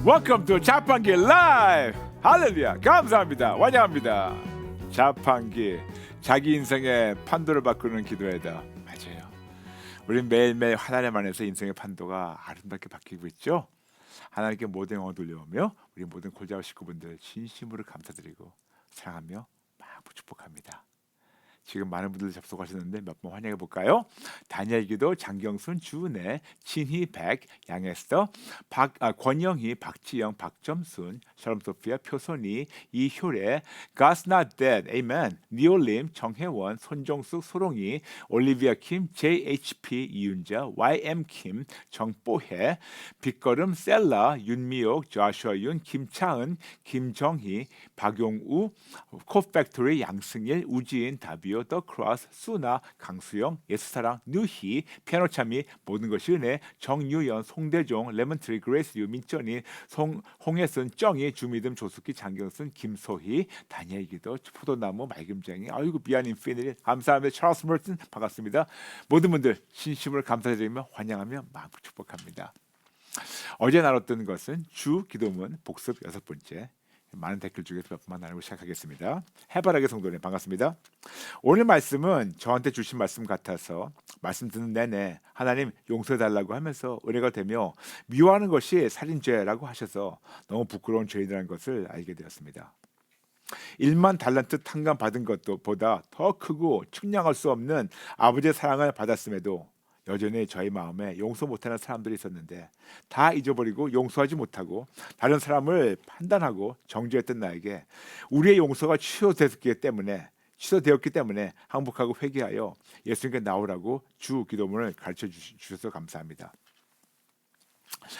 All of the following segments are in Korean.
Welcome to 자판기 라이브. 할렐루야. 감사합니다. 환영합니다. 자판기, 자기 인생의 판도를 바꾸는 기도회다. 맞아요. 우리는 매일매일 하나님 안에서 인생의 판도가 아름답게 바뀌고 있죠. 하나님께 모든 영광을 돌려오며 우리 모든 골자와 식구분들 진심으로 감사드리고 사랑하며 막 축복합니다. 지금 많은 분들 접속하셨는데 몇 번 환영해 볼까요? 다니엘기도, 장경순, 주은혜, 진희, 백, 양에스터, 권영희, 박지영, 박점순, 샬롬소피아, 표선이, 이효래, God's Not Dead, Amen, 니올림, 정혜원, 손정숙, 소롱이, 올리비아 킴, JHP, 이윤자, YM 킴, 정뽀해, 빗걸음, 셀라, 윤미옥, 조슈아 윤, 김차은, 김정희, 박용우, 코팩토리, 양승일, 우지인, 다비오, 더 크로스, 수나, 강수영, 예수사랑, 뉴희, 피아노 참이, 모든 것이 은혜, 정유연, 송대종, 레몬트리, 그레이스 유, 민전이, 홍혜순, 정희, 주미듬, 조숙기, 장경순, 김소희, 다니엘기도, 포도나무, 말금쟁이, 아이고 미안 인피니티, 감사합니다. 찰스 머튼 반갑습니다. 모든 분들 진심으로 감사드리며 환영하며 마음 축복합니다. 어제 나눴던 것은 주 기도문 복습 6번째. 많은 댓글 중에서 몇 번만 나누고 시작하겠습니다. 해바라기 성도님 반갑습니다. 오늘 말씀은 저한테 주신 말씀 같아서 말씀 듣는 내내 하나님 용서해달라고 하면서 은혜가 되며 미워하는 것이 살인죄라고 하셔서 너무 부끄러운 죄인이라는 것을 알게 되었습니다. 1만 달란트 탕감 받은 것도 보다 더 크고 측량할 수 없는 아버지의 사랑을 받았음에도 여전히 저희 마음에 용서 못하는 사람들이 있었는데 다 잊어버리고 용서하지 못하고 다른 사람을 판단하고 정죄했던 나에게 우리의 용서가 취소되었기 때문에 항복하고 회개하여 예수님께 나오라고 주 기도문을 가르쳐 주셔서 감사합니다.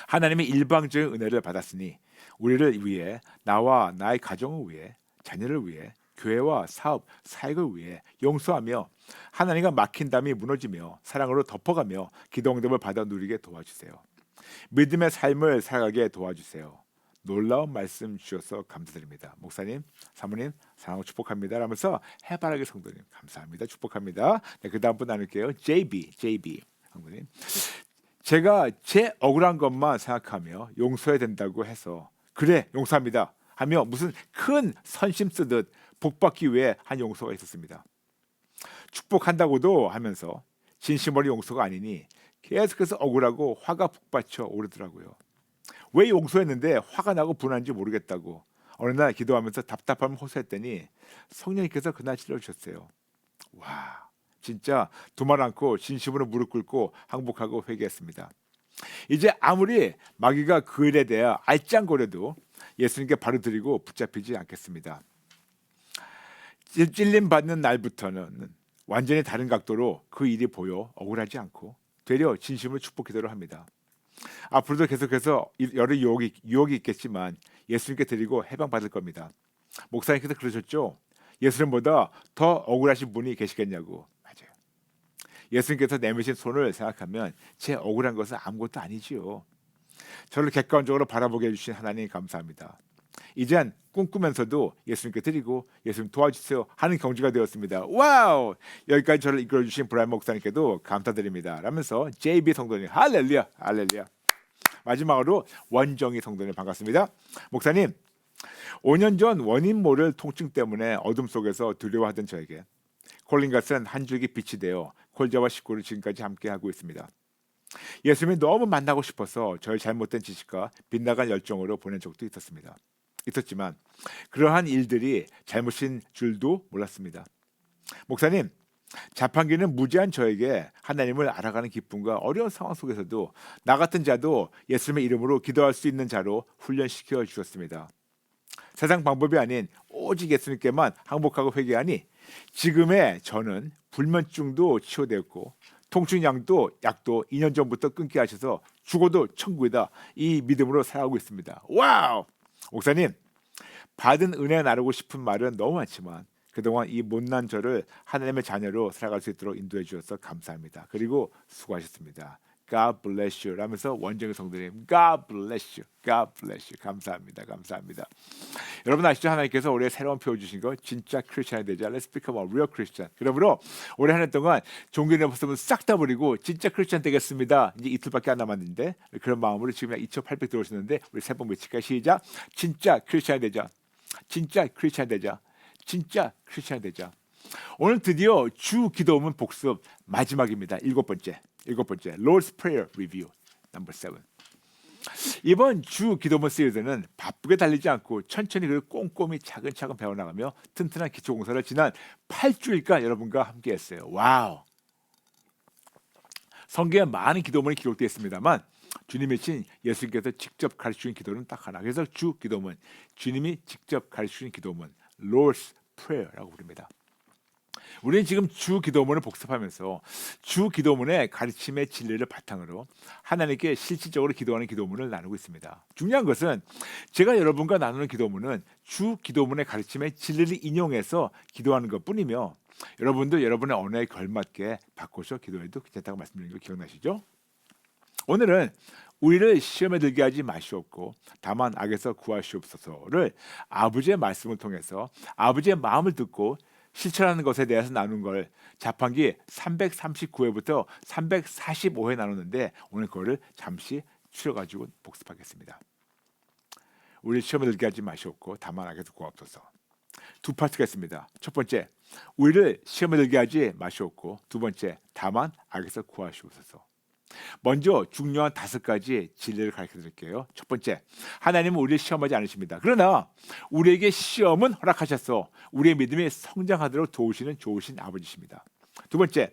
하나님의 일방적인 은혜를 받았으니 우리를 위해, 나와 나의 가정을 위해, 자녀를 위해, 교회와 사업, 사역을 위해 용서하며 하나님과 막힌 담이 무너지며 사랑으로 덮어가며 기도 응답을 받아 누리게 도와주세요. 믿음의 삶을 살아가게 도와주세요. 놀라운 말씀 주셔서 감사드립니다. 목사님, 사모님 사랑하고 축복합니다. 라면서 해바라기 성도님 감사합니다. 축복합니다. 네, 그 다음 분 나눌게요. JB 성도님, 제가 제 억울한 것만 생각하며 용서해야 된다고 해서 그래 용서합니다 하며 무슨 큰 선심 쓰듯 복받기 위해 한 용서가 있었습니다. 축복한다고도 하면서 진심 어린 용서가 아니니 계속해서 억울하고 화가 북받쳐 오르더라고요. 왜 용서했는데 화가 나고 분한지 모르겠다고 어느 날 기도하면서 답답함을 호소했더니 성령님께서 그날 찔러주셨어요. 와, 진짜 두말 않고 진심으로 무릎 꿇고 항복하고 회개했습니다. 이제 아무리 마귀가 그 일에 대해 알짱거려도 예수님께 바로 드리고 붙잡히지 않겠습니다. 찔림 받는 날부터는 완전히 다른 각도로 그 일이 보여 억울하지 않고 되려 진심으로 축복 기도를 합니다. 앞으로도 계속해서 여러 유혹이 있겠지만 예수님께 드리고 해방받을 겁니다. 목사님께서 그러셨죠. 예수님보다 더 억울하신 분이 계시겠냐고. 맞아요. 예수님께서 내미신 손을 생각하면 제 억울한 것은 아무것도 아니지요. 저를 객관적으로 바라보게 해주신 하나님 감사합니다. 이젠 꿈꾸면서도 예수님께 드리고 예수님 도와주세요 하는 경지가 되었습니다. 와우! 여기까지 저를 이끌어주신 브라이언 목사님께도 감사드립니다. 라면서 JB 성도님 할렐루야 할렐루야. 마지막으로 원정희 성도님 반갑습니다. 목사님, 5년 전 원인 모를 통증 때문에 어둠 속에서 두려워하던 저에게 콜링갓은 한 줄기 빛이 되어 콜자와 식구를 지금까지 함께하고 있습니다. 예수님이 너무 만나고 싶어서 저의 잘못된 지식과 빗나간 열정으로 보낸 적도 있었지만 그러한 일들이 잘못인 줄도 몰랐습니다. 목사님, 자판기는 무지한 저에게 하나님을 알아가는 기쁨과 어려운 상황 속에서도 나 같은 자도 예수님의 이름으로 기도할 수 있는 자로 훈련시켜 주셨습니다. 세상 방법이 아닌 오직 예수님께만 항복하고 회개하니 지금의 저는 불면증도 치유되었고 통증 약도 2년 전부터 끊게 하셔서 죽어도 천국이다 이 믿음으로 살아가고 있습니다. 와우! 목사님, 받은 은혜 나누고 싶은 말은 너무 많지만 그동안 이 못난 저를 하나님의 자녀로 살아갈 수 있도록 인도해 주셔서 감사합니다. 그리고 수고하셨습니다. God bless you 라면서 원정의 성도님 God bless you, God bless you. 감사합니다, 감사합니다. 여러분 아시죠? 하나님께서 올해 새로운 표어 주신 거 진짜 크리스천이 되자. Let's become a real Christian. 그러므로 올해 한 해 동안 종교의 모습은 싹 다 버리고 진짜 크리스천 되겠습니다. 이제 이틀밖에 안 남았는데 그런 마음으로 지금 2,800 들어오셨는데 우리 세 번 외칠까 시작. 진짜 크리스천이 되자. 진짜 크리스천 되자. 진짜 크리스천 되자. 오늘 드디어 주 기도문 복습 마지막입니다. 일곱 번째 Lord's Prayer Review number 7. 이번 주 기도문 시리즈는 바쁘게 달리지 않고 천천히 그리고 꼼꼼히 차근차근 배워나가며 튼튼한 기초공사를 지난 8주일간 여러분과 함께했어요. 와우. 성경에 많은 기도문이 기록되어 있습니다만 주님이신 예수님께서 직접 가르치신 기도는 딱 하나. 그래서 주 기도문, 주님이 직접 가르치신 기도문 Lord's Prayer라고 부릅니다. 우리는 지금 주 기도문을 복습하면서 주 기도문의 가르침의 진리를 바탕으로 하나님께 실질적으로 기도하는 기도문을 나누고 있습니다. 중요한 것은 제가 여러분과 나누는 기도문은 주 기도문의 가르침의 진리를 인용해서 기도하는 것뿐이며 여러분도 여러분의 언어에 걸맞게 바꿔서 기도해도 괜찮다고 말씀드린 거 기억나시죠? 오늘은 우리를 시험에 들게 하지 마시옵고 다만 악에서 구하시옵소서를 아버지의 말씀을 통해서 아버지의 마음을 듣고 실천하는 것에 대해서 나눈 걸 자판기 339회부터 345회 나눴는데 오늘 그거를 잠시 추려가지고 복습하겠습니다. 우리 시험에 들게 하지 마시옵고 다만 악에서 구하옵소서. 두 파트가 있습니다. 첫 번째, 우리를 시험에 들게 하지 마시옵고 두 번째, 다만 악에서 구하시옵소서. 먼저 중요한 5가지 진리를 가르쳐 드릴게요. 첫 번째, 하나님은 우리를 시험하지 않으십니다. 그러나 우리에게 시험은 허락하셔서 우리의 믿음이 성장하도록 도우시는 좋으신 아버지십니다. 두 번째,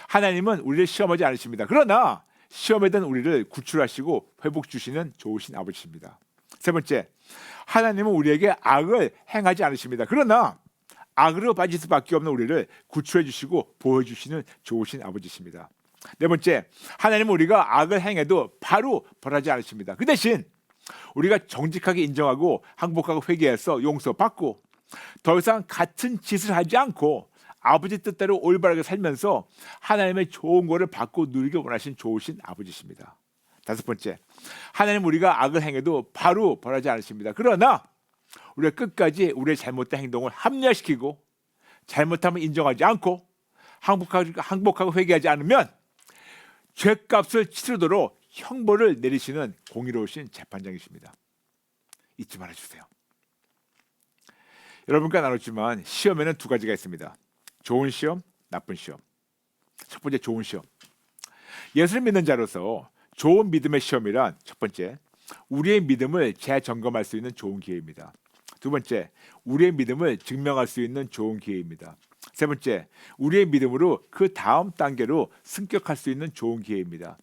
하나님은 우리를 시험하지 않으십니다. 그러나 시험에 든 우리를 구출하시고 회복 주시는 좋으신 아버지십니다. 세 번째, 하나님은 우리에게 악을 행하지 않으십니다. 그러나 악으로 빠질 수밖에 없는 우리를 구출해 주시고 보호해 주시는 좋으신 아버지십니다. 네 번째, 하나님은 우리가 악을 행해도 바로 벌하지 않으십니다. 그 대신 우리가 정직하게 인정하고 항복하고 회개해서 용서받고 더 이상 같은 짓을 하지 않고 아버지 뜻대로 올바르게 살면서 하나님의 좋은 거를 받고 누리기 원하신 좋으신 아버지십니다. 다섯 번째, 하나님은 우리가 악을 행해도 바로 벌하지 않으십니다. 그러나 우리가 끝까지 우리의 잘못된 행동을 합리화시키고 잘못함을 인정하지 않고 항복하고 회개하지 않으면 죄값을 치르도록 형벌을 내리시는 공의로우신 재판장이십니다. 잊지 말아주세요. 여러분과 나눴지만 시험에는 2가지가 있습니다. 좋은 시험, 나쁜 시험. 첫 번째, 좋은 시험. 예수를 믿는 자로서 좋은 믿음의 시험이란 첫 번째, 우리의 믿음을 재점검할 수 있는 좋은 기회입니다. 두 번째, 우리의 믿음을 증명할 수 있는 좋은 기회입니다. 세 번째, 우리의 믿음으로 그 다음 단계로 승격할 수 있는 좋은 기회입니다.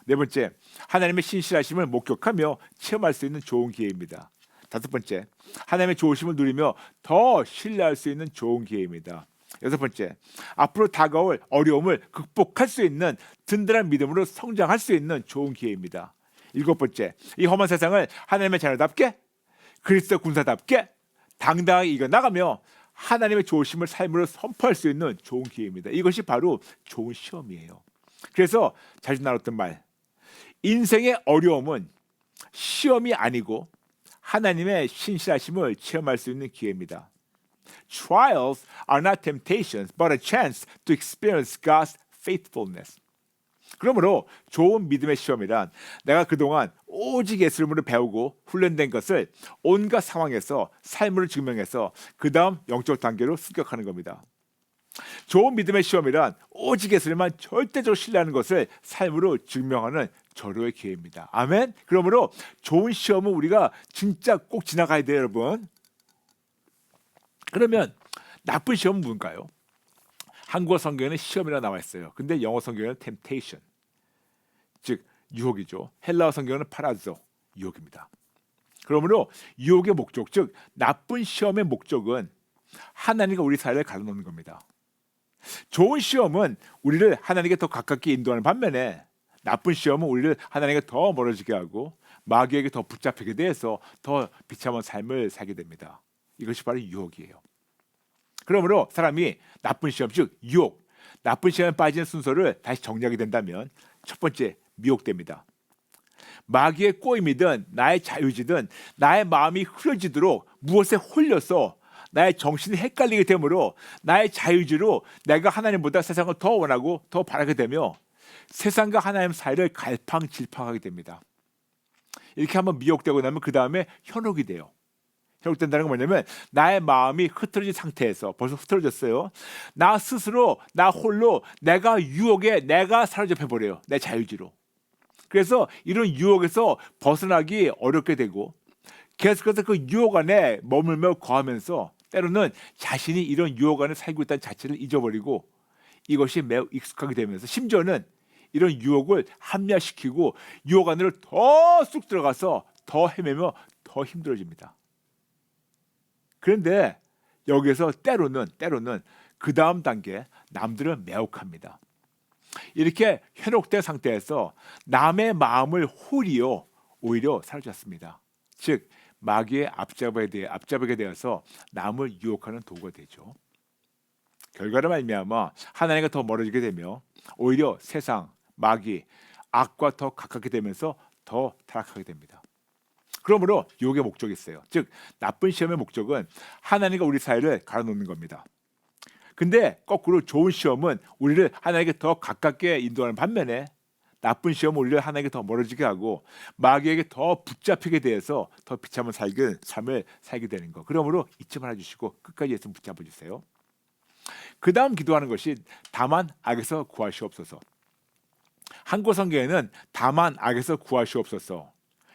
네 번째, 하나님의 신실하심을 목격하며 체험할 수 있는 좋은 기회입니다. 다섯 번째, 하나님의 좋으심을 누리며 더 신뢰할 수 있는 좋은 기회입니다. 여섯 번째, 앞으로 다가올 어려움을 극복할 수 있는 든든한 믿음으로 성장할 수 있는 좋은 기회입니다. 일곱 번째, 이 험한 세상을 하나님의 자녀답게 그리스도 군사답게 당당하게 이겨나가며 하나님의 좋으심을 삶으로 선포할 수 있는 좋은 기회입니다. 이것이 바로 좋은 시험이에요. 그래서 자주 나눴던 말, 인생의 어려움은 시험이 아니고 하나님의 신실하심을 체험할 수 있는 기회입니다. Trials are not temptations, but a chance to experience God's faithfulness. 그러므로 좋은 믿음의 시험이란 내가 그동안 오직 예수님으로 배우고 훈련된 것을 온갖 상황에서 삶으로 증명해서 그 다음 영적 단계로 습격하는 겁니다. 좋은 믿음의 시험이란 오직 예수님만 절대적으로 신뢰하는 것을 삶으로 증명하는 절호의 기회입니다. 아멘. 그러므로 좋은 시험은 우리가 진짜 꼭 지나가야 돼요, 여러분. 그러면 나쁜 시험은 뭔가요? 한국어 성경에는 시험이라 나와 있어요. 근데 영어 성경에는 temptation, 즉 유혹이죠. 헬라어 성경에는 파라조, 유혹입니다. 그러므로 유혹의 목적, 즉 나쁜 시험의 목적은 하나님과 우리 사이를 가로놓는 겁니다. 좋은 시험은 우리를 하나님께 더 가깝게 인도하는 반면에 나쁜 시험은 우리를 하나님께 더 멀어지게 하고 마귀에게 더 붙잡히게 돼서 더 비참한 삶을 살게 됩니다. 이것이 바로 유혹이에요. 그러므로 사람이 나쁜 시험, 즉 유혹, 나쁜 시험에 빠지는 순서를 다시 정리하게 된다면 첫 번째, 미혹됩니다. 마귀의 꼬임이든 나의 자유지든 나의 마음이 흐려지도록 무엇에 홀려서 나의 정신이 헷갈리게 되므로 나의 자유지로 내가 하나님보다 세상을 더 원하고 더 바라게 되며 세상과 하나님 사이를 갈팡질팡하게 됩니다. 이렇게 한번 미혹되고 나면 그 다음에 현혹이 돼요. 현혹된다는 건 뭐냐면 나의 마음이 흐트러진 상태에서 벌써 흐트러졌어요. 나 스스로 나 홀로 내가 유혹에 내가 사로잡혀버려요. 내 자유지로. 그래서 이런 유혹에서 벗어나기 어렵게 되고 계속해서 그 유혹 안에 머물며 거하면서 때로는 자신이 이런 유혹 안에 살고 있다는 자체를 잊어버리고 이것이 매우 익숙하게 되면서 심지어는 이런 유혹을 합리화시키고 유혹 안으로 더 쑥 들어가서 더 헤매며 더 힘들어집니다. 그런데 여기서 때로는 그 다음 단계 남들은 매혹합니다. 이렇게 현혹된 상태에서 남의 마음을 홀이요 오히려 사로잡습니다. 즉 마귀의 앞잡게 되어서 남을 유혹하는 도구가 되죠. 결과로 말미암아 하나님과 더 멀어지게 되며 오히려 세상, 마귀, 악과 더 가깝게 되면서 더 타락하게 됩니다. 그러므로 유혹의 목적이 있어요. 즉 나쁜 시험의 목적은 하나님과 우리 사이를 가로놓는 겁니다. 근데 거꾸로 좋은 시험은 우리를 하나님께 더 가깝게 인도하는 반면에 나쁜 시험은 우리를 하나님께 더 멀어지게 하고 마귀에게 더 붙잡히게 되어서 더 비참한 삶을 살게 되는 것. 그러므로 잊지 말아주시고 끝까지 예수 붙잡아주세요. 그 다음 기도하는 것이 다만 악에서 구하시옵소서. 한국 성경에는 다만 악에서 구하시옵소서.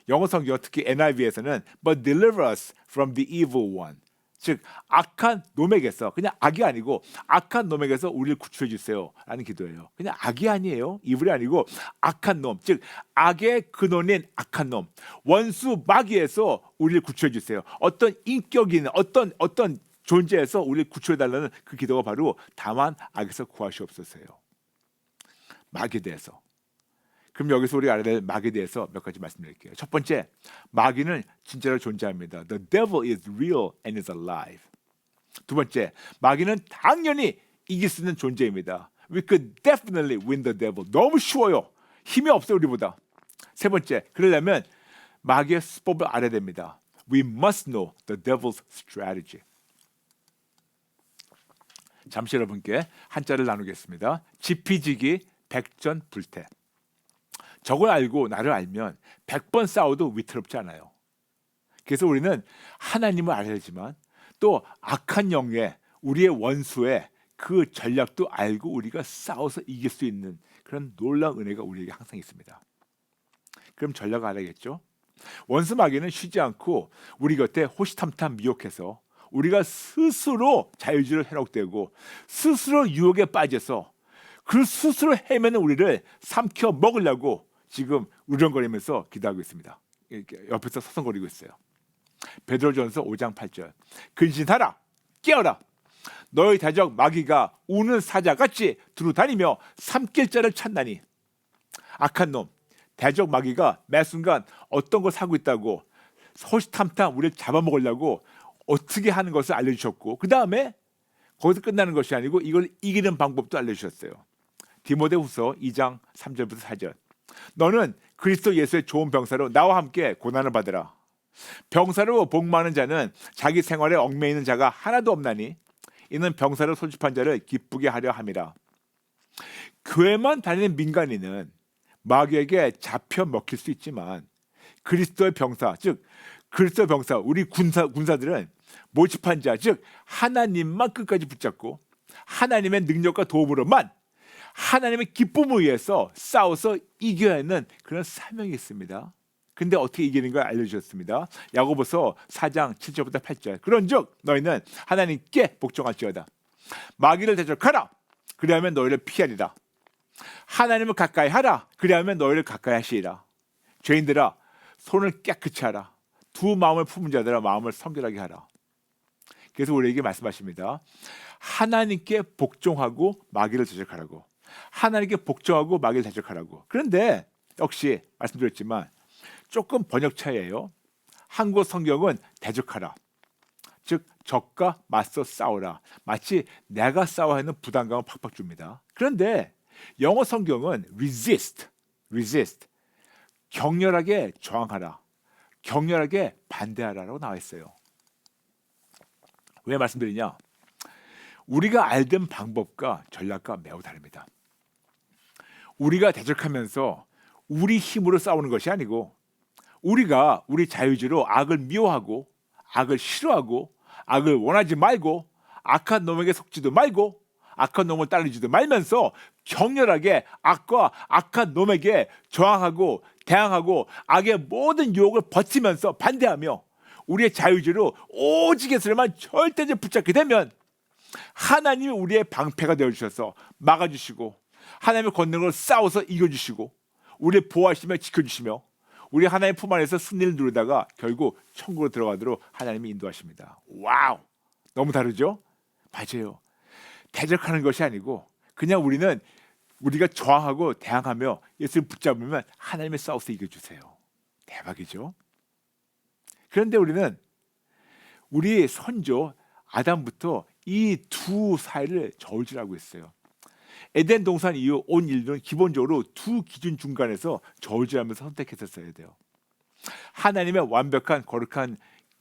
영어 성경 특히 NIV에서는 But deliver us from the evil one. 즉 악한 놈에게서 그냥 악이 아니고 악한 놈에게서 우리를 구출해 주세요 라는 기도예요. 그냥 악이 아니에요. 이불이 아니고 악한 놈. 즉 악의 근원인 악한 놈. 원수 마귀에서 우리를 구출해 주세요. 어떤 인격이 있는 어떤 존재에서 우리를 구출해 달라는 그 기도가 바로 다만 악에서 구하시옵소서예요. 마귀에 대해서. 그럼 여기서 우리가 알아야 될 마귀에 대해서 몇 가지 말씀드릴게요. 첫 번째, 마귀는 진짜로 존재합니다. The devil is real and is alive. 두 번째, 마귀는 당연히 이길 수 있는 존재입니다. We could definitely win the devil. 너무 쉬워요. 힘이 없어요, 우리보다. 세 번째, 그러려면 마귀의 수법을 알아야 됩니다. We must know the devil's strategy. 잠시 여러분께 한자를 나누겠습니다. 지피지기, 백전불태. 저걸 알고 나를 알면 100번 싸워도 위태롭지 않아요. 그래서 우리는 하나님을 알아야 되지만 또 악한 영의 우리의 원수의 그 전략도 알고 우리가 싸워서 이길 수 있는 그런 놀라운 은혜가 우리에게 항상 있습니다. 그럼 전략을 알아야겠죠? 원수 마귀는 쉬지 않고 우리 곁에 호시탐탐 미혹해서 우리가 스스로 자유지로 현혹되고 스스로 유혹에 빠져서 그 스스로 헤매는 우리를 삼켜 먹으려고 지금 우렁거리면서 기도하고 있습니다. 옆에서 서성거리고 있어요. 베드로전서 5장 8절. 근신하라, 깨어라. 너희 대적 마귀가 우는 사자같이 두루다니며 삼킬 자를 찾나니. 악한 놈, 대적 마귀가 매 순간 어떤 걸 사고 있다고 호시탐탐 우리를 잡아먹으려고 어떻게 하는 것을 알려주셨고 그 다음에 거기서 끝나는 것이 아니고 이걸 이기는 방법도 알려주셨어요. 디모데후서 2장 3절부터 4절. 너는 그리스도 예수의 좋은 병사로 나와 함께 고난을 받으라. 병사로 복 많은 자는 자기 생활에 얽매이는 자가 하나도 없나니 이는 병사로 소집한 자를 기쁘게 하려 함이라. 교회만 다니는 민간인은 마귀에게 잡혀 먹힐 수 있지만 그리스도의 병사, 즉 그리스도의 병사, 우리 군사들은 모집한 자, 즉 하나님만 끝까지 붙잡고 하나님의 능력과 도움으로만 하나님의 기쁨을 위해서 싸워서 이겨야 하는 그런 사명이 있습니다. 근데 어떻게 이기는 걸 알려주셨습니다. 야고보서 4장 7절부터 8절. 그런즉 너희는 하나님께 복종할지어다. 마귀를 대적하라. 그리하면 너희를 피하리라. 하나님을 가까이 하라. 그리하면 너희를 가까이 하시리라. 죄인들아 손을 깨끗이 하라. 두 마음을 품은 자들아 마음을 성결하게 하라. 그래서 우리에게 말씀하십니다. 하나님께 복종하고 마귀를 대적하라고. 하나님께 복종하고 마귀를 대적하라고. 그런데 역시 말씀드렸지만 조금 번역 차이예요. 한국 성경은 대적하라. 즉 적과 맞서 싸우라. 마치 내가 싸워야 하는 부담감을 팍팍 줍니다. 그런데 영어 성경은 resist, resist. 격렬하게 저항하라. 격렬하게 반대하라라고 나와 있어요. 왜 말씀드리냐? 우리가 알던 방법과 전략과 매우 다릅니다. 우리가 대적하면서 우리 힘으로 싸우는 것이 아니고 우리가 우리 자유지로 악을 미워하고 악을 싫어하고 악을 원하지 말고 악한 놈에게 속지도 말고 악한 놈을 따르지도 말면서 격렬하게 악과 악한 놈에게 저항하고 대항하고 악의 모든 유혹을 버티면서 반대하며 우리의 자유지로 오직 예수님만 절대적으로 붙잡게 되면 하나님이 우리의 방패가 되어주셔서 막아주시고 하나님의 권능으로 싸워서 이겨주시고 우리를 보호하시며 지켜주시며 우리 하나님의 품 안에서 승리를 누리다가 결국 천국으로 들어가도록 하나님이 인도하십니다. 와우! 너무 다르죠? 맞아요. 대적하는 것이 아니고 그냥 우리는 우리가 저항하고 대항하며 예수를 붙잡으면 하나님의 싸워서 이겨주세요. 대박이죠? 그런데 우리는 우리 선조 아담부터 이 두 사이를 저울질하고 있어요. 에덴 동산 이후 온 인류는 기본적으로 두 기준 중간에서 저울질하면서 선택했었어야 돼요. 하나님의 완벽한 거룩한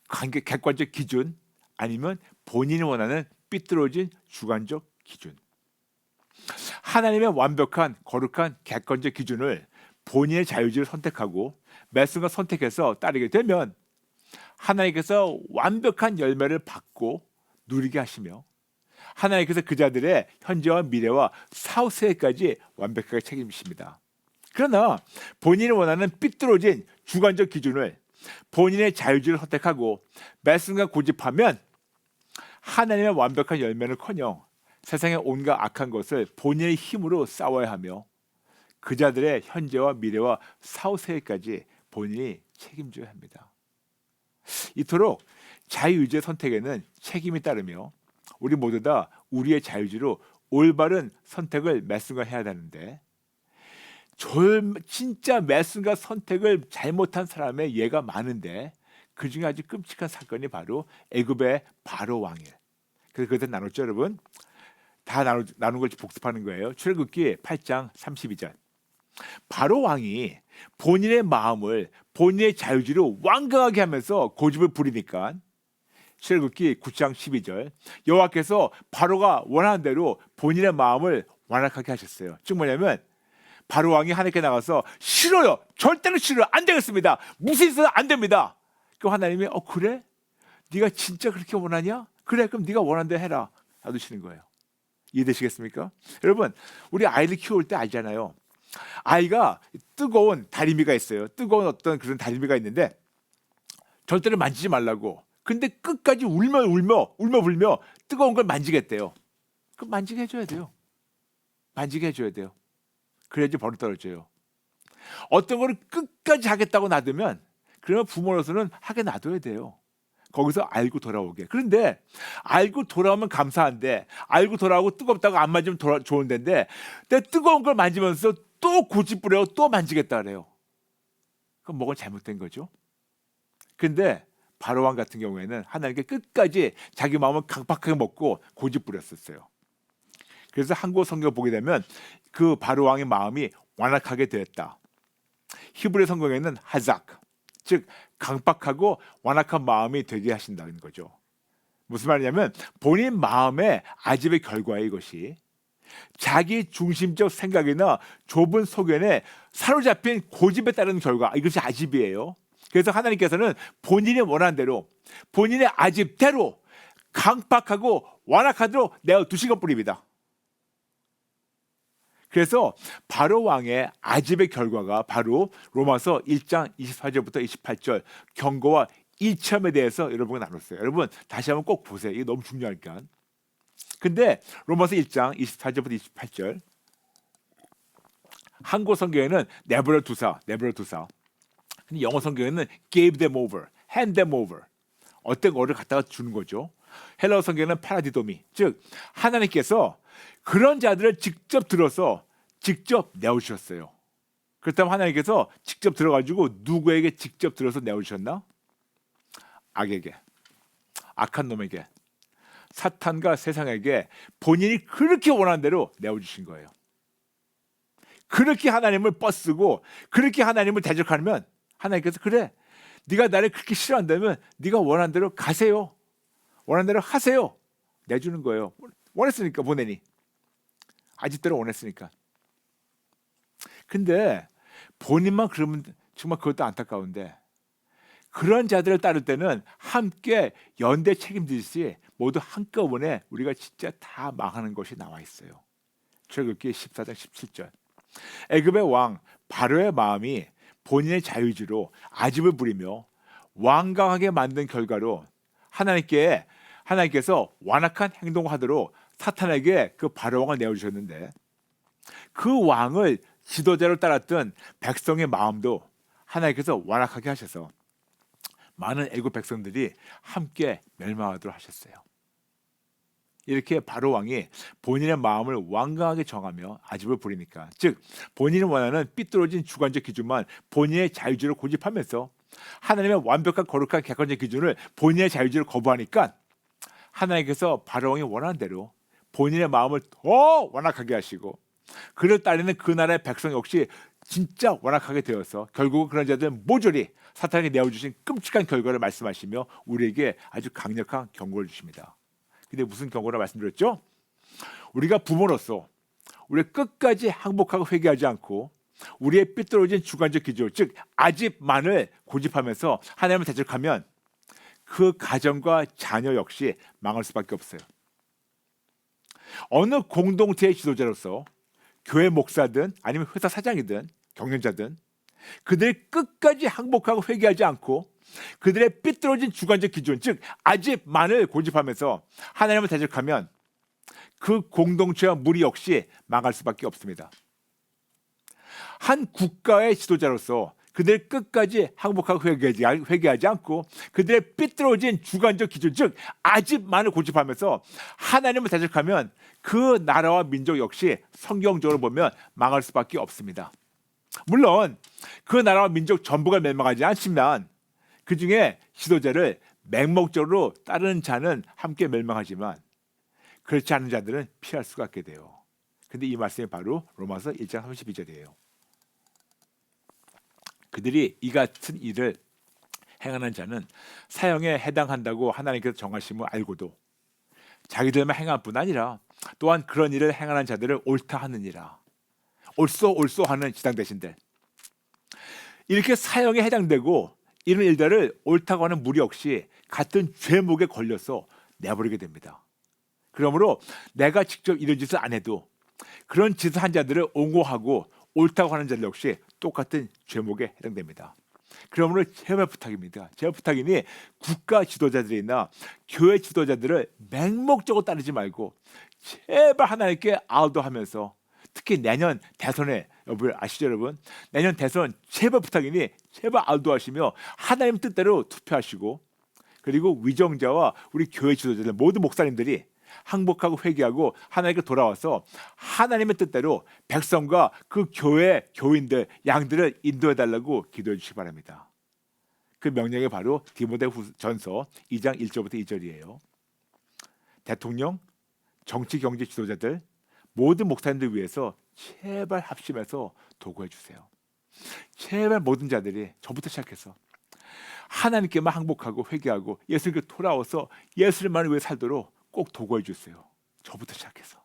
관계 객관적 기준 아니면 본인이 원하는 삐뚤어진 주관적 기준. 하나님의 완벽한 거룩한 객관적 기준을 본인의 자유지를 선택하고 매 순간 선택해서 따르게 되면 하나님께서 완벽한 열매를 받고 누리게 하시며 하나님께서 그 자들의 현재와 미래와 사후세까지 완벽하게 책임지십니다. 그러나 본인이 원하는 삐뚤어진 주관적 기준을 본인의 자유지를 선택하고 매 순간 고집하면 하나님의 완벽한 열매는커녕 세상의 온갖 악한 것을 본인의 힘으로 싸워야 하며 그 자들의 현재와 미래와 사후세까지 본인이 책임져야 합니다. 이토록 자유의지의 선택에는 책임이 따르며 우리 모두 다 우리의 자유지로 올바른 선택을 매 순간 해야 되는데 진짜 매 순간 선택을 잘못한 사람의 예가 많은데 그중에 아주 끔찍한 사건이 바로 애굽의 바로 왕이에요. 그래서 그때 나눴죠, 여러분. 다 나눈 걸 복습하는 거예요. 출애굽기 8장 32절. 바로 왕이 본인의 마음을 본인의 자유지로 완강하게 하면서 고집을 부리니까 출애굽기 9장 12절 여호와께서 바로가 원하는 대로 본인의 마음을 완악하게 하셨어요. 즉 뭐냐면 바로 왕이 하나님께 나가서 싫어요. 절대로 싫어요. 안 되겠습니다. 무시해서는 안 됩니다. 그럼 하나님이 그래? 네가 진짜 그렇게 원하냐? 그래 그럼 네가 원하는 대로 해라. 놔두시는 거예요. 이해되시겠습니까? 여러분 우리 아이를 키울 때 알잖아요. 아이가 뜨거운 다리미가 있어요. 뜨거운 어떤 그런 다리미가 있는데 절대로 만지지 말라고. 근데 끝까지 울며 불며 뜨거운 걸 만지겠대요. 그럼 만지게 해줘야 돼요. 만지게 해줘야 돼요. 그래야지 버릇 떨어져요. 어떤 거를 끝까지 하겠다고 놔두면 그러면 부모로서는 하게 놔둬야 돼요. 거기서 알고 돌아오게. 그런데 알고 돌아오면 감사한데 알고 돌아오고 뜨겁다고 안 만지면 좋은 데인데 내가 뜨거운 걸 만지면서 또 고집 부려요. 또 만지겠다 그래요. 그럼 뭐가 잘못된 거죠? 근데 바로왕 같은 경우에는 하나님께 끝까지 자기 마음을 강팍하게 먹고 고집 부렸었어요. 그래서 한국 성경 보게 되면 그 바로왕의 마음이 완악하게 되었다. 히브리 성경에는 하작, 즉 강팍하고 완악한 마음이 되게 하신다는 거죠. 무슨 말이냐면 본인 마음의 아집의 결과에 이것이 자기 중심적 생각이나 좁은 소견에 사로잡힌 고집에 따른 결과, 이것이 아집이에요. 그래서 하나님께서는 본인이 원하는 대로 본인의 아집대로 강팍하고 완악하도록 내어두신 것뿐입니다. 그래서 바로 왕의 아집의 결과가 바로 로마서 1장 24절부터 28절 경고와 일첨에 대해서 여러분과 나눴어요. 여러분 다시 한번 꼭 보세요. 이게 너무 중요하니까. 근데 로마서 1장 24절부터 28절 한국 성경에는 내버려 두사. 근데 영어 성경에는 gave them over, hand them over. 어떤 거를 갖다가 주는 거죠. 헬라어 성경에는 파라디도미, 즉 하나님께서 그런 자들을 직접 들어서 직접 내어주셨어요. 그렇다면 하나님께서 직접 들어가지고 누구에게 직접 들어서 내어주셨나? 악에게, 악한 놈에게, 사탄과 세상에게 본인이 그렇게 원하는 대로 내어주신 거예요. 그렇게 하나님을 뻗쓰고 그렇게 하나님을 대적하면 하나님께서 그래, 네가 나를 그렇게 싫어한다면 네가 원하는 대로 가세요. 원하는 대로 하세요. 내주는 거예요. 원했으니까 보내니. 아직대로 원했으니까. 근데 본인만 그러면 정말 그것도 안타까운데, 그런 자들을 따를 때는 함께 연대 책임지듯이 모두 한꺼번에 우리가 진짜 다 망하는 것이 나와 있어요. 출애굽기 14장 17절. 애굽의 왕 바로의 마음이 본인의 자유의지로 아집을 부리며 완강하게 만든 결과로 하나님께서 완악한 행동하도록 사탄에게 그 바로 왕을 내어주셨는데, 그 왕을 지도자로 따랐던 백성의 마음도 하나님께서 완악하게 하셔서 많은 애굽 백성들이 함께 멸망하도록 하셨어요. 이렇게 바로 왕이 본인의 마음을 완강하게 정하며 아집을 부리니까, 즉 본인이 원하는 삐뚤어진 주관적 기준만 본인의 자유주의로 고집하면서 하나님의 완벽한 거룩한 객관적 기준을 본인의 자유주의로 거부하니까, 하나님께서 바로 왕이 원하는 대로 본인의 마음을 더 완악하게 하시고, 그를 따르는 그 나라의 백성 역시 진짜 완악하게 되어서 결국은 그런 자들은 모조리 사탄에게 내어주신 끔찍한 결과를 말씀하시며 우리에게 아주 강력한 경고를 주십니다. 근데 무슨 경고를 말씀드렸죠? 우리가 부모로서 우리 끝까지 항복하고 회개하지 않고 우리의 삐뚤어진 주관적 기준, 즉 아집만을 고집하면서 하나님을 대적하면 그 가정과 자녀 역시 망할 수밖에 없어요. 어느 공동체의 지도자로서 교회 목사든 아니면 회사 사장이든 경영자든 그들이 끝까지 항복하고 회개하지 않고 그들의 삐뚤어진 주관적 기준, 즉 아집만을 고집하면서 하나님을 대적하면 그 공동체와 무리 역시 망할 수밖에 없습니다. 한 국가의 지도자로서 그들이 끝까지 항복하고 회개하지 않고 그들의 삐뚤어진 주관적 기준, 즉 아집만을 고집하면서 하나님을 대적하면 그 나라와 민족 역시 성경적으로 보면 망할 수밖에 없습니다. 물론 그 나라와 민족 전부가 멸망하지 않지만 그 중에 지도자를 맹목적으로 따르는 자는 함께 멸망하지만 그렇지 않은 자들은 피할 수가 없게 돼요. 근데 이 말씀이 바로 로마서 1장 32절이에요. 그들이 이 같은 일을 행하는 자는 사형에 해당한다고 하나님께서 정하심을 알고도 자기들만 행할 뿐 아니라 또한 그런 일을 행하는 자들을 옳다 하느니라. 옳소 하는 지당 대신들, 이렇게 사형에 해당되고 이런 일들을 옳다고 하는 무리 역시 같은 죄목에 걸려서 내버리게 됩니다. 그러므로 내가 직접 이런 짓을 안 해도 그런 짓을 한 자들을 옹호하고 옳다고 하는 자들 역시 똑같은 죄목에 해당됩니다. 그러므로 제발 부탁입니다. 제발 부탁이니 국가 지도자들이나 교회 지도자들을 맹목적으로 따르지 말고 제발 하나님께 아우도하면서, 특히 내년 대선에 여러분 아시죠 여러분? 내년 대선 제발 부탁이니 제발 아우도하시며 하나님 뜻대로 투표하시고, 그리고 위정자와 우리 교회 지도자들 모든 목사님들이 항복하고 회개하고 하나님께 돌아와서 하나님의 뜻대로 백성과 그 교회 교인들 양들을 인도해달라고 기도해 주시기 바랍니다. 그 명령이 바로 디모데전서 2장 1절부터 2절이에요. 대통령, 정치 경제 지도자들, 모든 목사님들 위해서 제발 합심해서 도구해 주세요. 제발 모든 자들이 저부터 시작해서 하나님께만 항복하고 회개하고 예수님께 돌아와서 예수님만을 위해 살도록 꼭 도구해 주세요. 저부터 시작해서.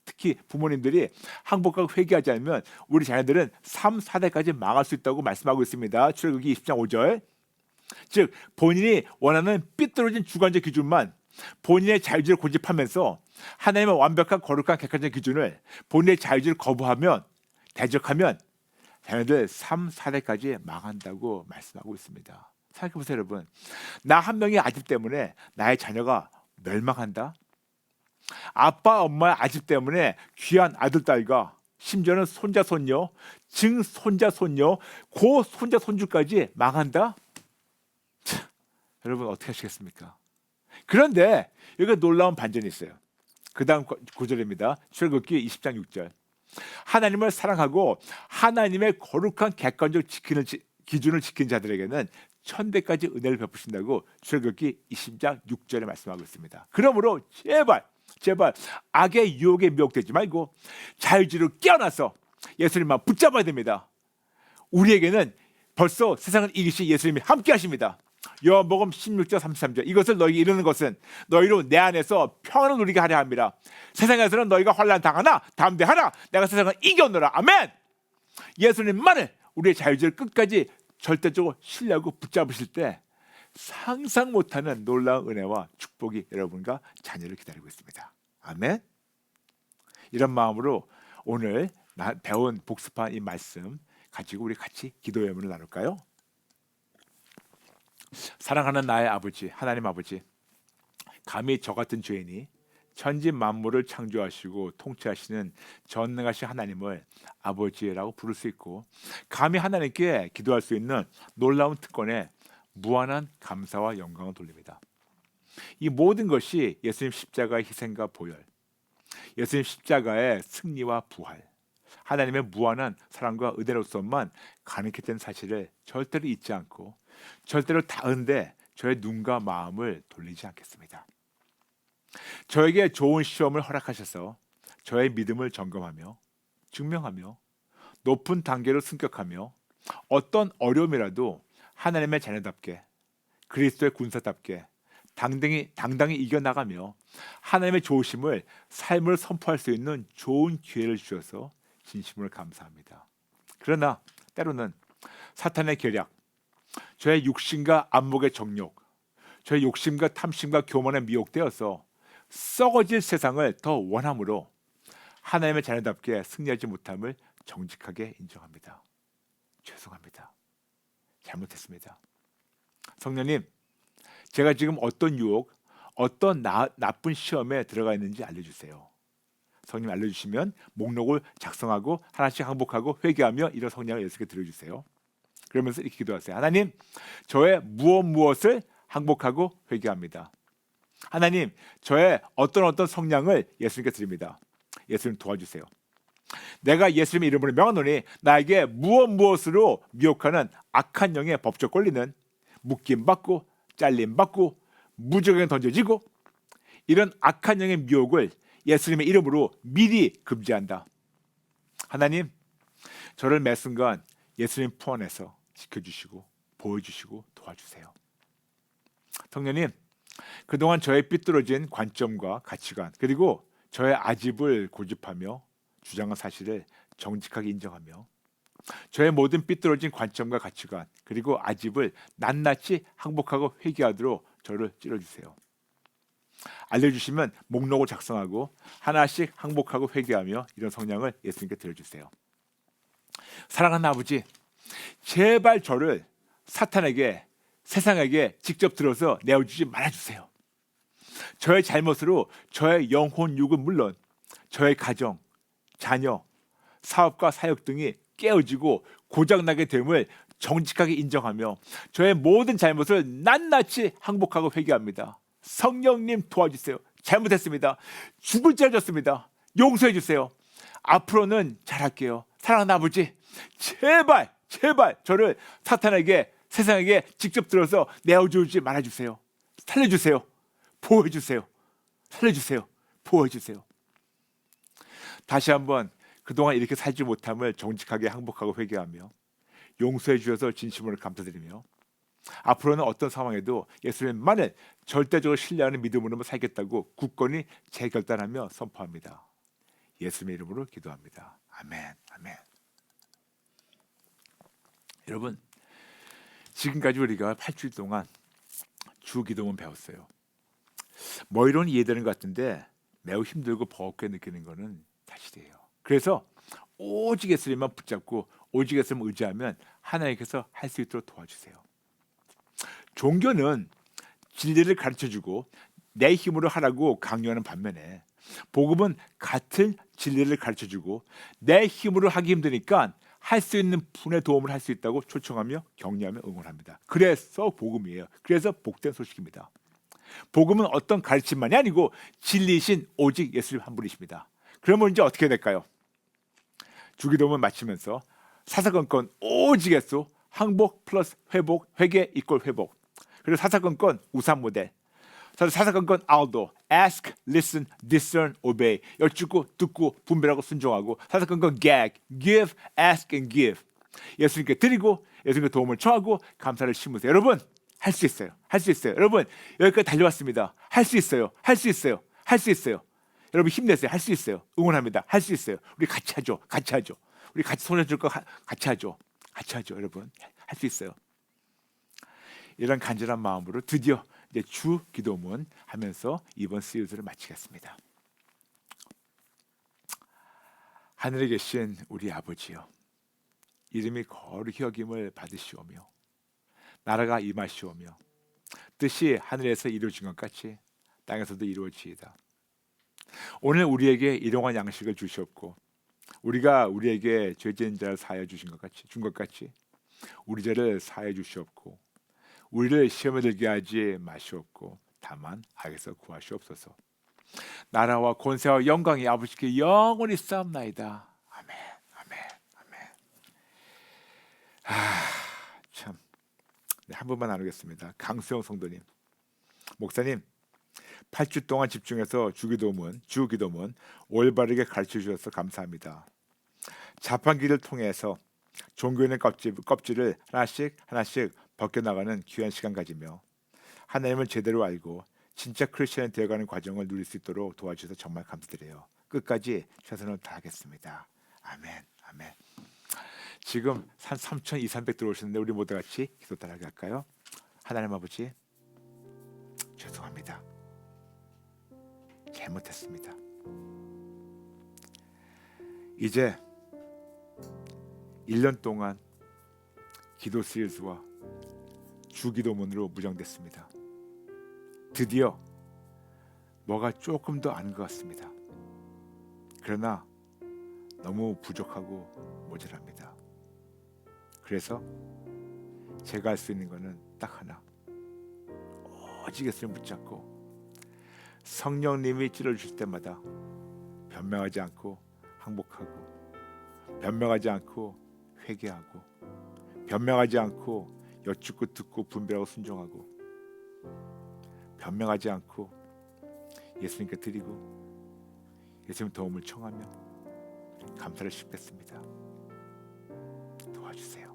특히 부모님들이 항복하고 회개하지 않으면 우리 자녀들은 3, 4대까지 망할 수 있다고 말씀하고 있습니다. 출애굽기 20장 5절. 즉 본인이 원하는 삐뚤어진 주관적 기준만 본인의 자유주의를 고집하면서 하나님의 완벽한 거룩한 객관적 기준을 본인의 자유주의를 거부하면, 대적하면 자녀들 3, 4대까지 망한다고 말씀하고 있습니다. 생각해보세요 여러분. 나 한 명의 아집 때문에 나의 자녀가 멸망한다? 아빠 엄마의 아집 때문에 귀한 아들 딸과 심지어는 손자 손녀, 증손자 손녀, 고 손자 손주까지 망한다? 참, 여러분 어떻게 하시겠습니까? 그런데 여기가 놀라운 반전이 있어요. 그 다음 구절입니다. 출애굽기 20장 6절. 하나님을 사랑하고 하나님의 거룩한 객관적 기준을 지킨 자들에게는 1000배까지 은혜를 베푸신다고 출애굽기 20장 6절에 말씀하고 있습니다. 그러므로 제발 악의 유혹에 미혹되지 말고 자유주의로 깨어나서 예수님만 붙잡아야 됩니다. 우리에게는 벌써 세상을 이기신 예수님이 함께 하십니다. 요한복음 16절 33절 이것을 너희에게 이르는 것은 너희로 내 안에서 평안을 누리게 하려 함이라. 세상에서는 너희가 환난 당하나 담대하라. 내가 세상을 이겼노라. 아멘. 예수님만을 우리의 자유를 끝까지 절대적으로 신뢰하고 붙잡으실 때 상상 못하는 놀라운 은혜와 축복이 여러분과 자녀를 기다리고 있습니다. 아멘. 이런 마음으로 오늘 배운 복습한 이 말씀 가지고 우리 같이 기도 예문을 나눌까요? 사랑하는 나의 아버지, 하나님 아버지, 감히 저 같은 죄인이 천지 만물을 창조하시고 통치하시는 전능하신 하나님을 아버지라고 부를 수 있고, 감히 하나님께 기도할 수 있는 놀라운 특권에 무한한 감사와 영광을 돌립니다. 이 모든 것이 예수님 십자가의 희생과 보혈, 예수님 십자가의 승리와 부활, 하나님의 무한한 사랑과 은혜로서만 가능했기 된 사실을 절대로 잊지 않고 절대로 다은데 저의 눈과 마음을 돌리지 않겠습니다. 저에게 좋은 시험을 허락하셔서 저의 믿음을 점검하며 증명하며 높은 단계로 승격하며 어떤 어려움이라도 하나님의 자녀답게 그리스도의 군사답게 당당히 이겨나가며 하나님의 좋으심을 삶을 선포할 수 있는 좋은 기회를 주셔서 진심으로 감사합니다. 그러나 때로는 사탄의 계략, 저의 육신과 안목의 정욕, 저의 욕심과 탐심과 교만에 미혹되어서 썩어질 세상을 더 원함으로 하나님의 자녀답게 승리하지 못함을 정직하게 인정합니다. 죄송합니다. 잘못했습니다. 성령님, 제가 지금 어떤 유혹, 어떤 나쁜 시험에 들어가 있는지 알려주세요. 성령 알려주시면 목록을 작성하고 하나씩 항복하고 회개하며 이런 성령을 예수께 드려주세요. 그러면서 이렇게 기도하세요. 하나님, 저의 무엇을 항복하고 회개합니다. 하나님, 저의 어떤 성량을 예수님께 드립니다. 예수님 도와주세요. 내가 예수님의 이름으로 명하노니 나에게 무엇으로 미혹하는 악한 영의 법적 권리는 묶임받고 잘림받고 무적에 던져지고 이런 악한 영의 미혹을 예수님의 이름으로 미리 금지한다. 하나님, 저를 매 순간 예수님 품 안에서 지켜주시고 보여주시고 도와주세요. 성령님, 그동안 저의 삐뚤어진 관점과 가치관 그리고 저의 아집을 고집하며 주장한 사실을 정직하게 인정하며 저의 모든 삐뚤어진 관점과 가치관 그리고 아집을 낱낱이 항복하고 회개하도록 저를 찔러주세요. 알려주시면 목록을 작성하고 하나씩 항복하고 회개하며 이런 성량을 예수님께 드려주세요. 사랑하는 아버지, 제발 저를 사탄에게 세상에게 직접 들어서 내어주지 말아주세요. 저의 잘못으로 저의 영혼 육은 물론 저의 가정, 자녀, 사업과 사역 등이 깨어지고 고장나게 됨을 정직하게 인정하며 저의 모든 잘못을 낱낱이 항복하고 회개합니다. 성령님 도와주세요. 잘못했습니다. 죽을 죄를 졌습니다. 용서해 주세요. 앞으로는 잘할게요. 사랑하는 아버지, 제발 저를 사탄에게 세상에게 직접 들어서 내어주지 말아주세요. 살려주세요. 보호해주세요. 살려주세요. 보호해주세요. 다시 한번 그동안 이렇게 살지 못함을 정직하게 항복하고 회개하며 용서해 주셔서 진심으로 감사드리며 앞으로는 어떤 상황에도 예수님만을 절대적으로 신뢰하는 믿음으로만 살겠다고 굳건히 재결단하며 선포합니다. 예수님의 이름으로 기도합니다. 아멘. 아멘. 여러분, 지금까지 우리가 8주일 동안 주 기도문 배웠어요. 뭐 이론 이해되는 것 같은데 매우 힘들고 버겁게 느끼는 것은 사실이에요. 그래서 오직 예수님만 붙잡고 오직 예수님을 의지하면 하나님께서 할 수 있도록 도와주세요. 종교는 진리를 가르쳐주고 내 힘으로 하라고 강요하는 반면에 복음은 같은 진리를 가르쳐주고 내 힘으로 하기 힘드니까 할 수 있는 분의 도움을 할 수 있다고 초청하며 격려하며 응원합니다. 그래서 복음이에요. 그래서 복된 소식입니다. 복음은 어떤 가르침만이 아니고 진리이신 오직 예수님 한 분이십니다. 그러면 이제 어떻게 될까요? 주기도문 마치면서 사사건건 오직 예수, 항복 플러스 회복, 회개 이꼴 회복. 그리고 사사건건 우산 모델, 사사건건 아우도 ask, listen, discern, obey. 여쭙고 듣고 분별하고 순종하고. 사사건건 gag, give, ask and give. 예수님께 드리고 예수님께 도움을 청하고 감사를 심으세요. 여러분 할 수 있어요. 할 수 있어요. 여러분 여기까지 달려왔습니다. 할 수 있어요. 할 수 있어요. 할 수 있어요. 여러분 힘내세요. 할 수 있어요. 응원합니다. 할 수 있어요. 우리 같이 하죠. 같이 하죠. 우리 같이 손을 줄 거 같이 하죠. 같이 하죠. 여러분 할 수 있어요. 이런 간절한 마음으로 드디어 이제 주 기도문 하면서 이번 시리즈를 마치겠습니다. 하늘에 계신 우리 아버지여, 이름이 거룩히 여김을 받으시오며 나라가 임하시오며 뜻이 하늘에서 이루어진 것 같이 땅에서도 이루어지이다. 오늘 우리에게 일용할 양식을 주시옵고 우리가 우리에게 죄진 자를 사하여 주신 것 같이 준 것 같이 우리 죄를 사하여 주시옵고 우리를 시험에 들게 하지 마시옵고 다만 악에서 구하시옵소서. 나라와 권세와 영광이 아버지께 영원히 쌓옵나이다. 아멘. 아멘. 아멘. 참. 네, 한 분만 나누겠습니다. 강수영 성도님, 목사님 8주 동안 집중해서 주기도문 올바르게 가르쳐 주셔서 감사합니다. 자판기를 통해서 종교인의 껍질을 하나씩 벗겨나가는 귀한 시간 가지며 하나님을 제대로 알고 진짜 크리스천이 되어가는 과정을 누릴 수 있도록 도와주셔서 정말 감사드려요. 끝까지 최선을 다하겠습니다. 아멘. 아멘. 지금 한 3,200 들어오셨는데 우리 모두 같이 기도 따라하게 할까요? 하나님 아버지 죄송합니다. 잘못했습니다. 이제 1년 동안 기도 시리즈와 주기도문으로 무정됐습니다. 드디어 뭐가 조금 더 아는 것 같습니다. 그러나 너무 부족하고 모자랍니다. 그래서 제가 할 수 있는 것은 딱 하나, 오직 예수님 붙잡고 성령님이 찔러주실 때마다 변명하지 않고 항복하고, 변명하지 않고 회개하고, 변명하지 않고 여쭙고 듣고 분별하고 순종하고, 변명하지 않고 예수님께 드리고 예수님 도움을 청하며 감사를 싣겠습니다. 도와주세요.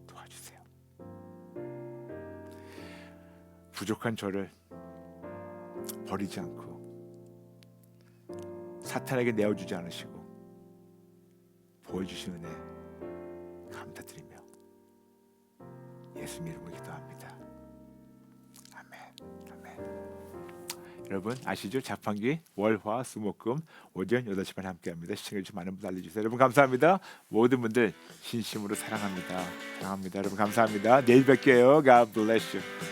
도와주세요. 부족한 저를 버리지 않고 사탄에게 내어주지 않으시고 보여주신 은혜 감사드리며 예수님 이름으로 기도합니다. 아멘. 아멘. 여러분 아시죠? 자판기 월화 수목금 오전 8시 반에 함께합니다. 시청해주신 많은 분들 알려주세요. 여러분 감사합니다. 모든 분들 진심으로 사랑합니다. 사랑합니다. 여러분 감사합니다. 내일 뵐게요. God bless you.